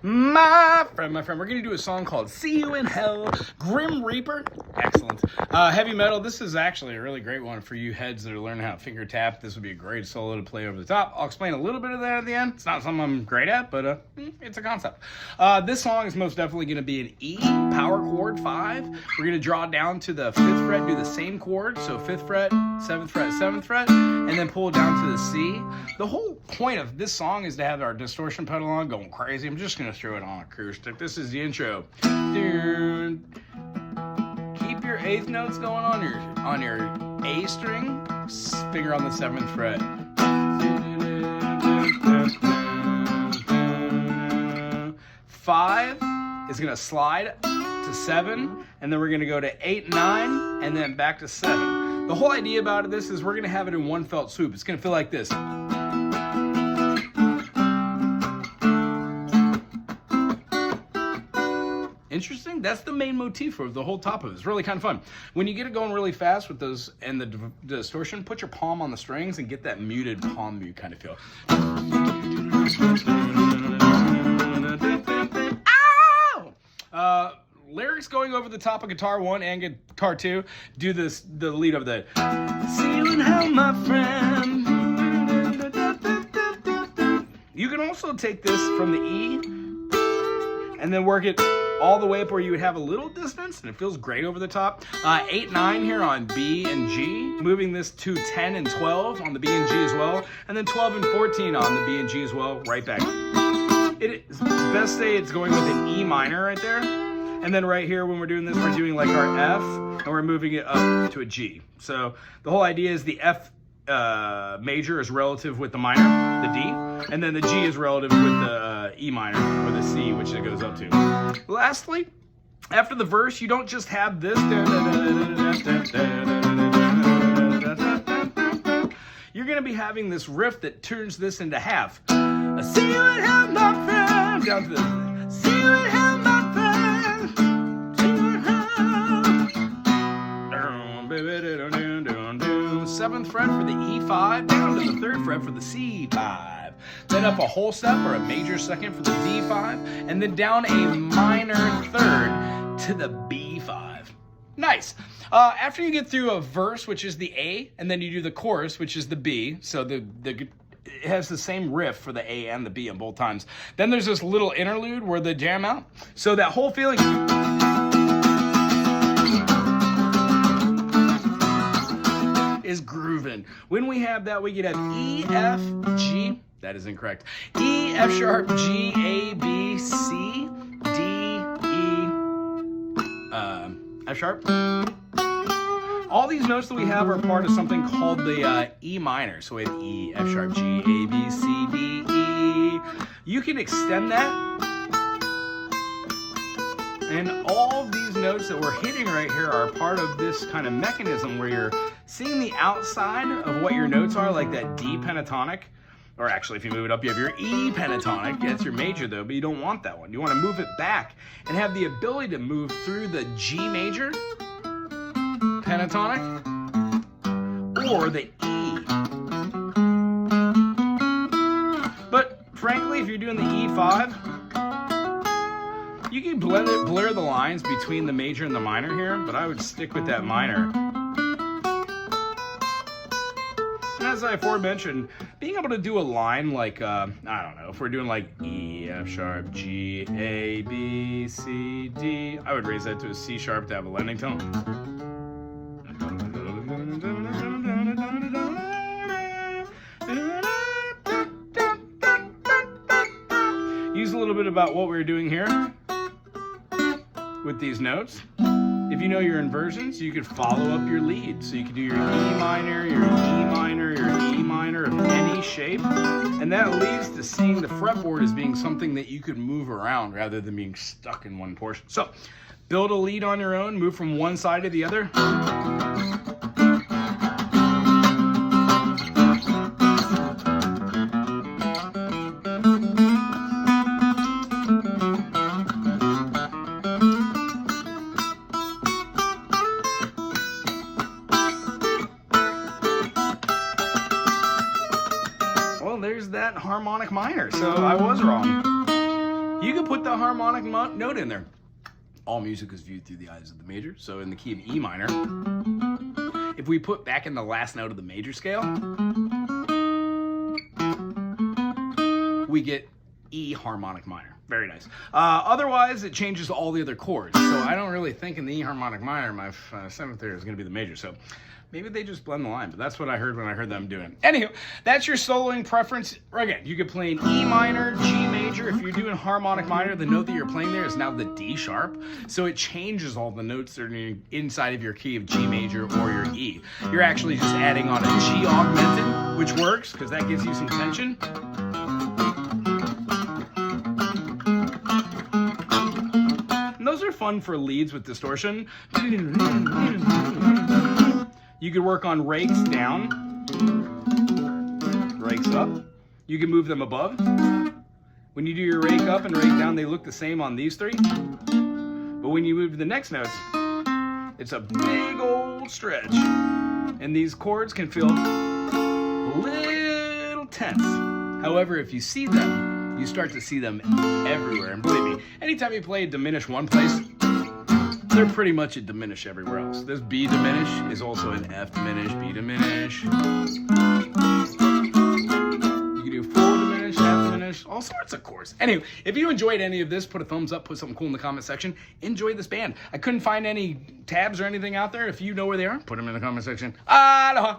My friend, we're going to do a song called See You in Hell, Grim Reaper. Excellent. Heavy metal, this is actually a really great one for you heads that are learning how to finger tap. This would be a great solo to play over the top. I'll explain a little bit of that at the end. It's not something I'm great at, but it's a concept. This song is most definitely going to be an E power chord 5. We're going to draw down to the 5th fret, do the same chord, so 5th fret, 7th fret, 7th fret, and then pull down to the C. The whole point of this song is to have our distortion pedal on going crazy. I'm just going to throw it on acoustic. This is the intro. Keep your 8th notes going on your A string, finger on the 7th fret. 5 is going to slide to 7, and then we're going to go to 8, 9, and then back to 7. The whole idea about this is we're going to have it in one felt swoop. It's going to feel like this. Interesting. That's the main motif of the whole top of it. It's really kind of fun. When you get it going really fast with those and the distortion, put your palm on the strings and get that muted palm mute kind of feel. Ow! Lyrics going over the top of guitar 1 and guitar 2. Do the lead of the See you in hell, my friend. You can also take this from the E and then work it all the way up where you would have a little distance, and it feels great over the top. 8, 9 here on B and G, moving this to 10 and 12 on the B and G as well, and then 12 and 14 on the B and G as well, right back. It is best say it's going with an E minor right there, and then right here when we're doing this, we're doing like our F, and we're moving it up to a G. So the whole idea is the F major is relative with the minor, the D, and then the G is relative with the E minor, or the C, which it goes up to. Lastly, after the verse, you don't just have this. You're going to be having this riff that turns this into half. See you in hell, my friend. Down to this. See you in hell, my friend. See you in hell. 7th fret for the E5, down to the 3rd fret for the C5. Then up a whole step or a major second for the D5, and then down a minor 3rd to the B5. Nice. After you get through a verse, which is the A, and then you do the chorus, which is the B, so it has the same riff for the A and the B on both times. Then there's this little interlude where they jam out. So that whole feeling is grooving. When we have that, we get an E, F, G. That is incorrect. E, F sharp, G, A, B, C, D, E, F sharp. All these notes that we have are part of something called the E minor. So we have E, F sharp, G, A, B, C, D, E. You can extend that. And all of these notes that we're hitting right here are part of this kind of mechanism where you're seeing the outside of what your notes are, like that D pentatonic. Or actually, if you move it up, you have your E pentatonic. That's your major, though, but you don't want that one. You want to move it back and have the ability to move through the G major pentatonic or the E. But frankly, if you're doing the E5, you can blur the lines between the major and the minor here, but I would stick with that minor. As I aforementioned, being able to do a line like, I don't know, if we're doing like E, F sharp, G, A, B, C, D, I would raise that to a C sharp to have a landing tone. Use a little bit about what we were doing here with these notes. If you know your inversions, you could follow up your lead. So you could do your E minor, your E minor, your E minor of any shape. And that leads to seeing the fretboard as being something that you could move around rather than being stuck in one portion. So build a lead on your own, move from one side to the other. There's that harmonic minor, so I was wrong. you can put the harmonic note in there. All music is viewed through the eyes of the major. So in the key of E minor, if we put back in the last note of the major scale, we get E harmonic minor. Very nice. Otherwise, it changes all the other chords. So I don't really think in the E harmonic minor, my seventh there is going to be the major. So maybe they just blend the line, but that's what I heard when I heard them doing it. Anywho, that's your soloing preference. Again, you could play an E minor, G major. If you're doing harmonic minor, the note that you're playing there is now the D sharp. So it changes all the notes that are inside of your key of G major or your E. You're actually just adding on a G augmented, which works because that gives you some tension. And those are fun for leads with distortion. You could work on rakes down, rakes up. You can move them above. When you do your rake up and rake down, they look the same on these three. But when you move to the next notes, it's a big old stretch. And these chords can feel a little tense. However, if you see them, you start to see them everywhere. And believe me, anytime you play diminish one place, they're pretty much a diminish everywhere else. This B diminish is also an F diminish, B diminish. You can do full diminish, half diminish, all sorts of chords. Anyway, if you enjoyed any of this, put a thumbs up, put something cool in the comment section. Enjoy this band. I couldn't find any tabs or anything out there. If you know where they are, put them in the comment section. Aloha!